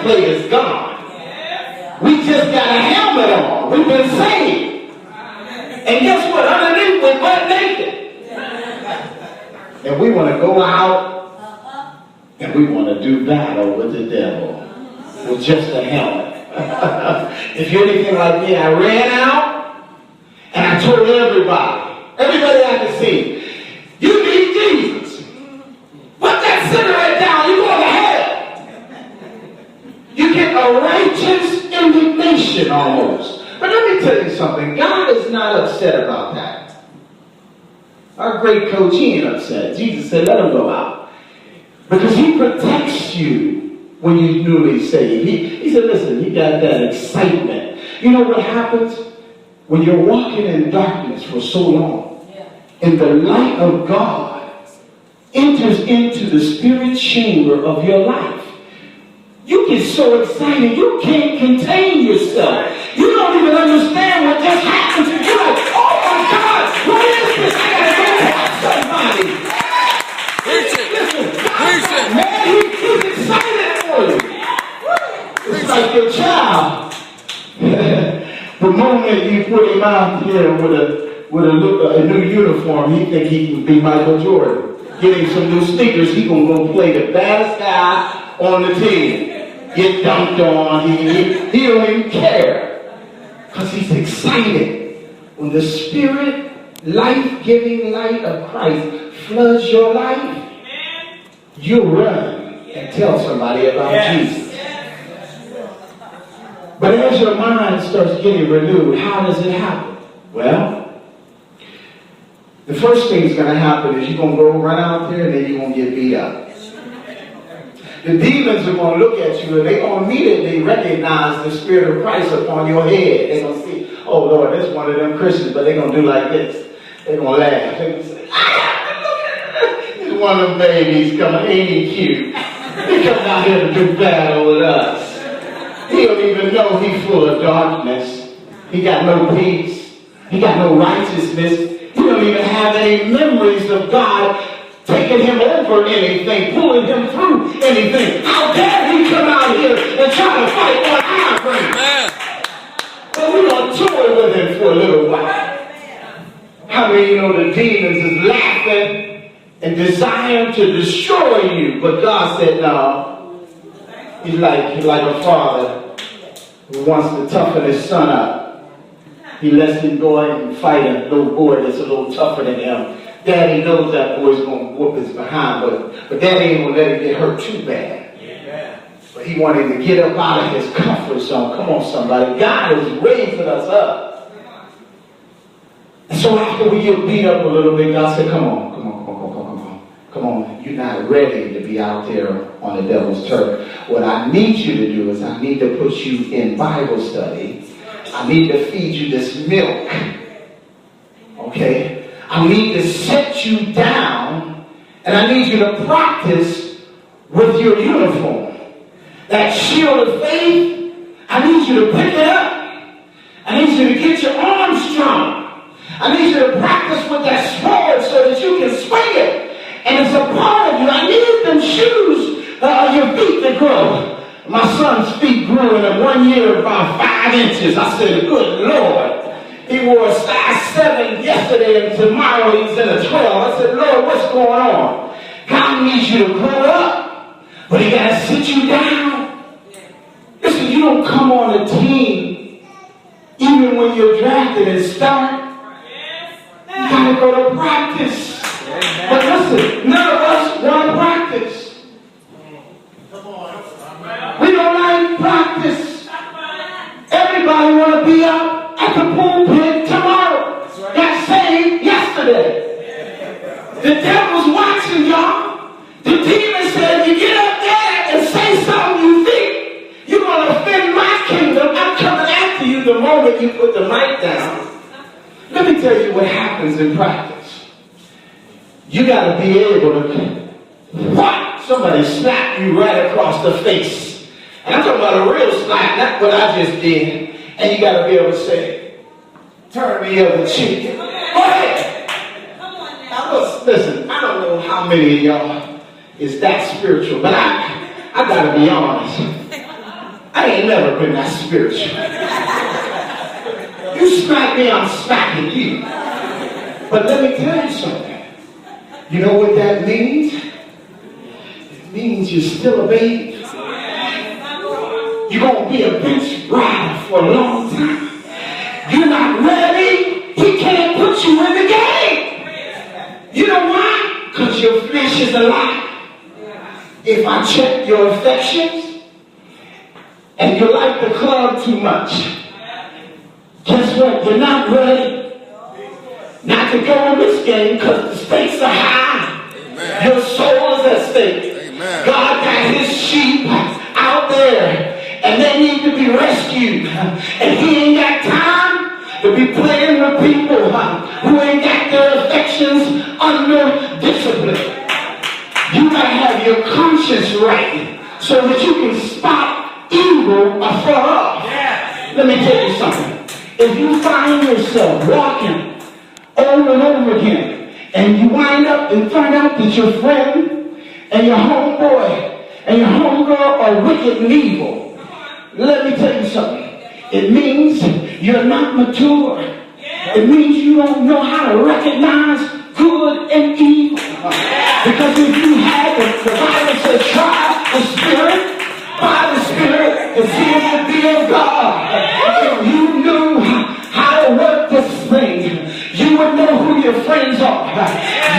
breastplate is gone. We just got a helmet on. We've been saved. And guess what? Underneath, we're butt naked. And we want to go out and we want to do battle with the devil with just a helmet. If you're anything like me, I ran out and I told everybody I could see, you need Jesus. Put that cigarette down, you're going to hell. You get a righteous indignation almost. But let me tell you something. God is not upset about that. Our great coach, he ain't upset. Jesus said, let him go out. Because he protects you when you're newly saved. He said, listen, you got that excitement. You know what happens? When you're walking in darkness for so long, and the light of God enters into the spirit chamber of your life, you get so excited you can't contain yourself. You don't even understand what just happened to you. You're like, oh my God, what is this? I gotta go help somebody. Preach it. Listen, preach it. Man, he's excited for you. It's like your child. The moment you put him out here with a new uniform, he think he can be Michael Jordan. Get him some new sneakers, he gonna go play the baddest guy on the team. Get dunked on, he don't even care. Because he's excited. When the spirit, life-giving light of Christ floods your life, you'll run and tell somebody about Jesus. But as your mind starts getting renewed, how does it happen? Well, the first thing that's going to happen is you're going to go run out there and then you're going to get beat up. The demons are going to look at you and they're going to immediately recognize the Spirit of Christ upon your head. They're going to see, oh Lord, this is one of them Christians, but they're going to do like this. They're going to laugh. They're going to say, this is one of them babies coming, ain't he cute? He comes out here to do battle with us. He don't even know he's full of darkness. He got no peace. He got no righteousness. He don't even have any memories of God taking him over anything, pulling him through anything. How dare he come out here and try to fight on our ground? But we're going to toy with him for a little while. How many of you know the demons is laughing and desiring to destroy you? But God said, no. He's like a father who wants to toughen his son up. He lets him go and fight a little boy that's a little tougher than him. Daddy knows that boy's going to whoop his behind, but Daddy ain't going to let him get hurt too bad. Yeah. But he wanted to get up out of his comfort zone. Come on, somebody. God is raising us up. And so after we get beat up a little bit, God said, come on. You're not ready to be out there on the devil's turf. What I need you to do is I need to put you in Bible study. I need to feed you this milk. Okay? I need to set you down and I need you to practice with your uniform. That shield of faith, I need you to pick it up. I need you to get your arms strong. I need you to practice with that sword so that you can swing it. And it's a part of you. I need them shoes, your feet to grow. My son's feet grew in 1 year about 5 inches. I said, good Lord. He wore a size 7 yesterday and tomorrow he's in a 12. I said, Lord, what's going on? God needs you to grow up, but he got to sit you down. Listen, you don't come on a team even when you're drafted and start. You got to go to practice. But listen, none of us want to practice. We don't like practice. Everybody want to be up at the pulpit tomorrow. Got saved yesterday. The devil's watching y'all. The demon said, if you get up there and say something you think you're going to offend my kingdom, I'm coming after you the moment you put the mic down. Let me tell you what happens in practice. You got to be able to, what? Somebody slap you right across the face. And I'm talking about a real slap, not what I just did. And you got to be able to say, turn the other cheek. Go ahead. Now, listen, I don't know how many of y'all is that spiritual, but I got to be honest. I ain't never been that spiritual. You smack me, I'm smacking you. But let me tell you something. You know what that means? It means you're still a baby. You're going to be a bench rider for a long time. You're not ready. He can't put you in the game. You know why? Because your flesh is alive. If I check your affections and you like the club too much, guess what? You're not ready not to go in this game because the stakes are high. Amen. Your soul is at stake. Amen. God got his sheep out there and they need to be rescued. And he ain't got time to be playing with people who ain't got their affections under discipline. You gotta have your conscience right so that you can spot evil afar off. Let me tell you something. If you find yourself walking over and over again, and you wind up and find out that your friend and your homeboy and your homegirl are wicked and evil, let me tell you something. It means you're not mature. It means you don't know how to recognize good and evil. Because if you had the Bible says try the Spirit by the Spirit to see if it be of God. If you knew how to work this thing, you would know who your friends are.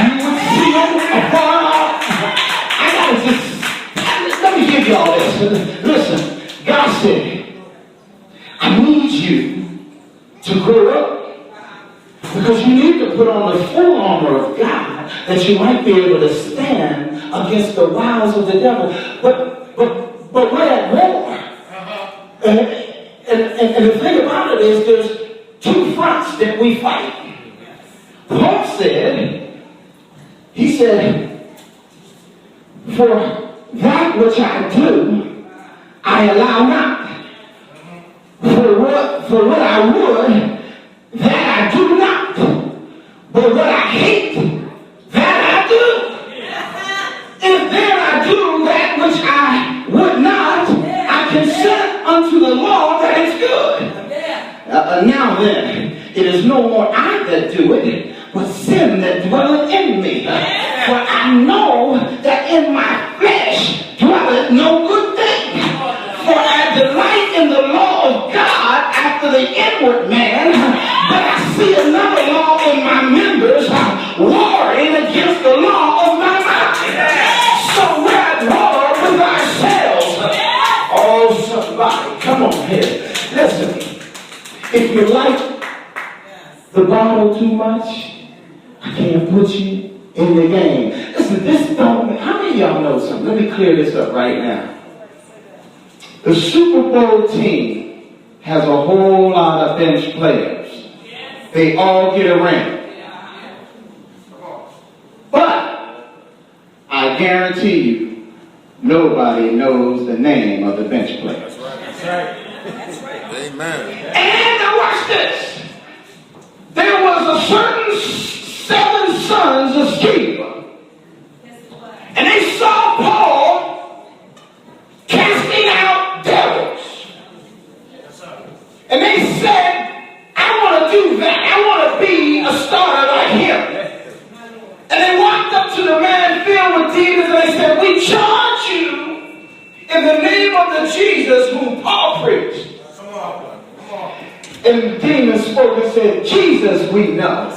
You would see them afar off. I gotta just, let me give you all this. Listen, God said, I need you to grow up. Because you need to put on the full armor of God that you might be able to stand against the wiles of the devil. But we're at war. And the thing about it is there's two fronts that we fight. Paul said, he said, for that which I do, I allow not. For what I would, that I do not. But what I hate, that I do. If then I do that which I would not, I consent unto the law that is good. Now then, it is no more I that do it, but sin that dwelleth in me. For I know that in my flesh dwelleth no good thing. For I delight in the law of God after the inward man, but I see another law in my members warring against the law of my mind. So we're at war with ourselves. Oh, somebody, come on here. Listen, if you like the bottle too much, I can't put you in the game. Listen, this don't, how many of y'all know something? Let me clear this up right now. The Super Bowl team has a whole lot of bench players. They all get a ring. But I guarantee you, nobody knows the name of the bench players. That's right. That's right. Amen. And now watch this. There was a certain 7 sons of Sceva. And they saw Paul casting out devils. And they said, I want to do that. I want to be a starter like him. And they walked up to the man filled with demons and they said, we charge you in the name of the Jesus whom Paul preached. And the demons spoke and said, Jesus we know.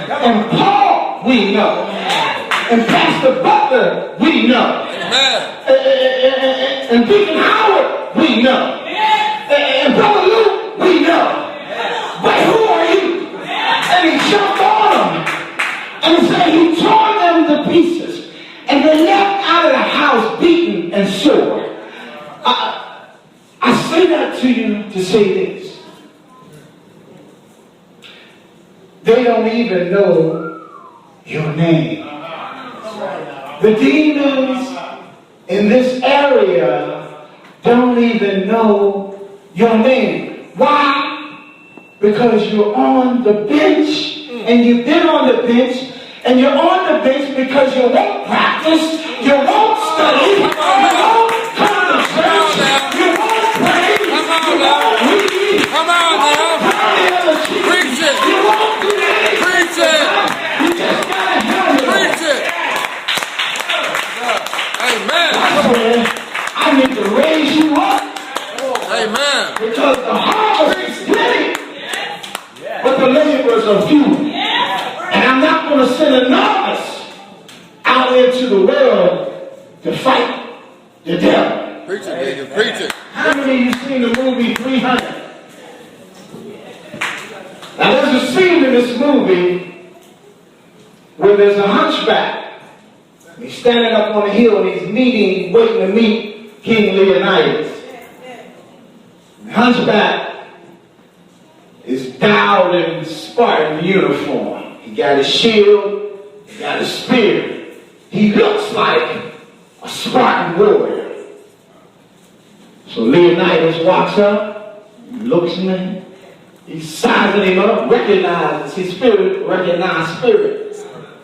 And Paul we know. And Pastor Butler we know. And Deacon Howard we know. And Brother Luke we know. But who are you? And he jumped on them. And he said he tore them to pieces. And they left out of the house beaten and sore. I say that to you to say this. They don't even know your name. The demons in this area don't even know your name. Why? Because you're on the bench, and you've been on the bench, and you're on the bench because you won't practice, you won't study, you won't come to church, you won't pray. nigga. Preach it. How many of you seen the movie 300? Now there's a scene in this movie where there's a hunchback. He's standing up on a hill and he's waiting to meet King Leonidas. The hunchback is dialed in Spartan uniform. He got his shield, he got his spear. He looks like a Spartan warrior. So Leonidas walks up, he looks at him, he's sizing him up, recognizes his spirit, recognize spirit.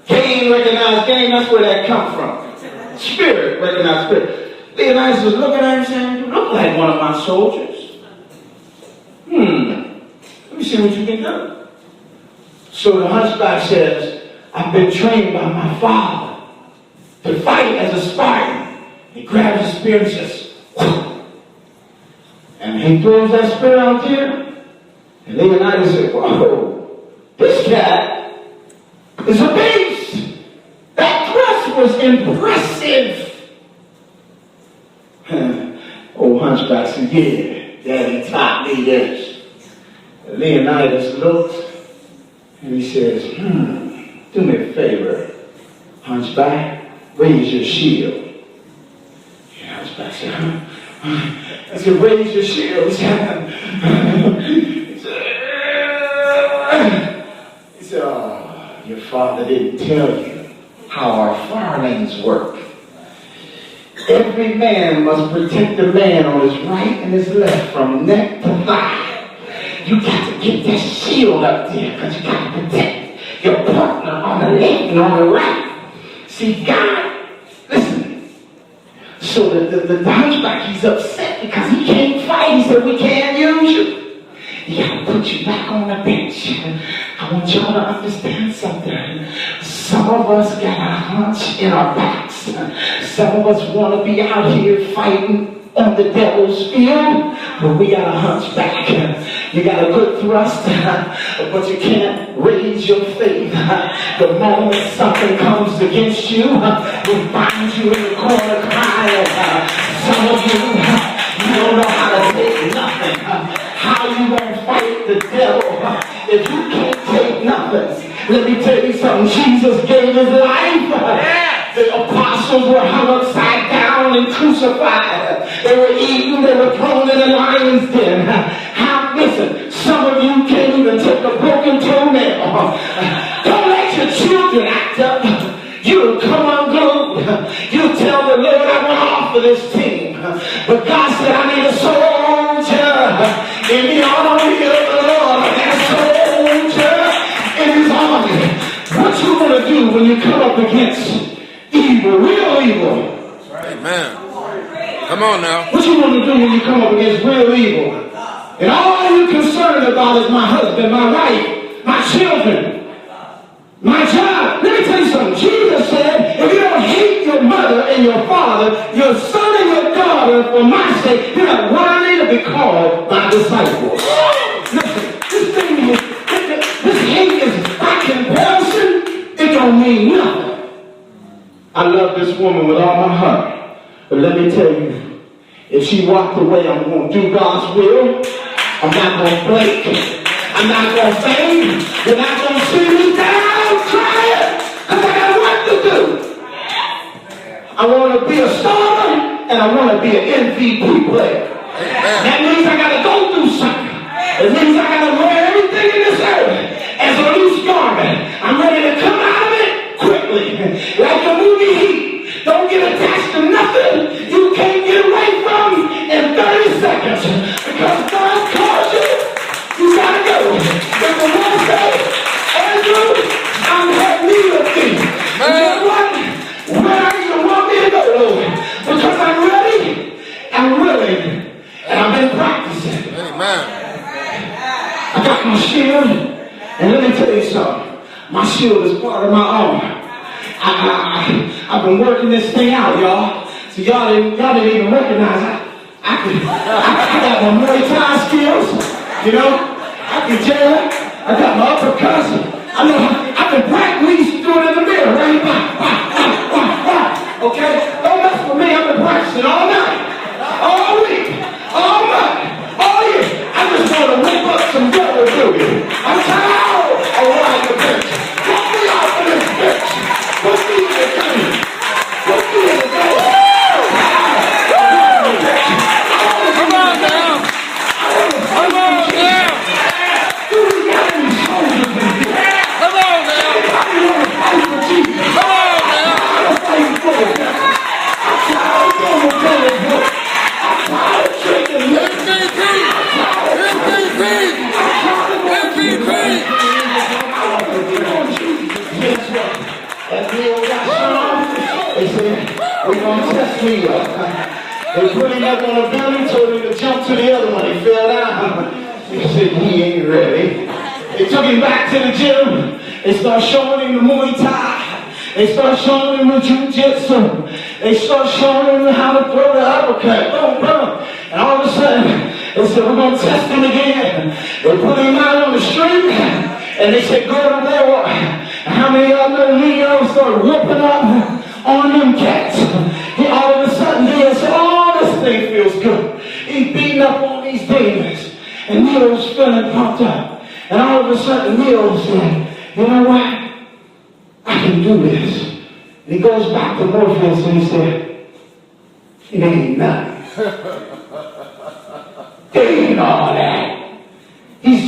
Game, recognize game, that's where that comes from. Spirit, recognize spirit. Leonidas was looking at him saying, you look like one of my soldiers. Let me see what you can do. So the hunchback says, I've been trained by my father to fight as a Spartan. He grabs his spear and says, whoo. And he throws that spear out there. And Leonidas said, whoa, this cat is a beast. That thrust was impressive. Old hunchback said, yeah, Daddy taught me this. Leonidas looks and he says, do me a favor, hunchback, raise your shield. And hunchback said, I said, raise your shield. He said, oh, your father didn't tell you how our firelings work. Every man must protect the man on his right and his left from neck to thigh. You got to get that shield up there because you got to protect your partner on the left and on the right. See, God, listen. So the hunchback, he's upset because he can't fight. He said, we can't use you. You got to put you back on the bench. I want y'all to understand something. Some of us got a hunch in our backs. Some of us want to be out here fighting on the devil's field, but we got a hunchback. You got a good thrust, but you can't raise your faith. The moment something comes against you, we find you in the corner crying. Some of you don't know how to take nothing. How you gonna fight the devil if you can't take nothing? Let me tell you something. Jesus gave his life. The apostles were hung upside down and crucified. They were eaten. They were thrown in the lion's den. Listen, some of you can't even take a broken toenail. Don't let your children act up. You'll come unglued. You'll tell the Lord, I want off of this team. But God said, I need a soldier in the army of the Lord. I need a soldier in his army. What you going to do when you come up against evil, real evil? Amen. Come on now. What you going to do when you come up against real evil? And all you're concerned about is my husband, my wife, my children, my job. Let me tell you something. Jesus said, if you don't hate your mother and your father, your son and your daughter, for my sake, you're not worthy to be called my disciples. Listen, this hate is by comparison, it don't mean nothing. I love this woman with all my heart. But let me tell you, if she walked away, I'm going to do God's will. I'm not going to blink. I'm not going to fade. You're not going to see me down crying because I got work to do. I want to be a starter and I want to be an MVP player. That means I got to go through something. It means I got to wear everything in this earth as a loose garment. I'm ready to come out of it quickly. Like the movie Heat. Don't get attached to nothing you can't get away from in 30 seconds. Because God calls you, you gotta go. If the Lord says, Andrew, I'm having need of thee. You know what? Where do you want me to go, Lord? Because I'm ready, I'm willing, and I've been practicing. Amen. I got my shield, and let me tell you something. My shield is part of my armor. I've been working this thing out, y'all. So y'all didn't even recognize I got my Muay Thai skills, you know. I can jab. I got my uppercuts. I can practice. We used to do it in the mirror, right? Okay? Don't mess with me. I've been practicing all night. All That Neil got strong. They said, we're going to test Neil. They put him up on a building, told him to jump to the other one. He fell down. He said, he ain't ready. They took him back to the gym. They started showing him the Muay Thai. They started showing him the Jiu-Jitsu. They started showing him how to throw the uppercut. Boom, boom. And all of a sudden, they said, we're going to test him again. They put him out on the street, and they said, go to war. And how many of them Leos started whooping up on them cats? He all of a sudden, they said, oh, this thing feels good. He's beating up on these demons. And Neil's feeling pumped up. And all of a sudden, Neil said, you know what? I can do this. And he goes back to Morpheus and he said, it ain't nothing. It ain't all that. He's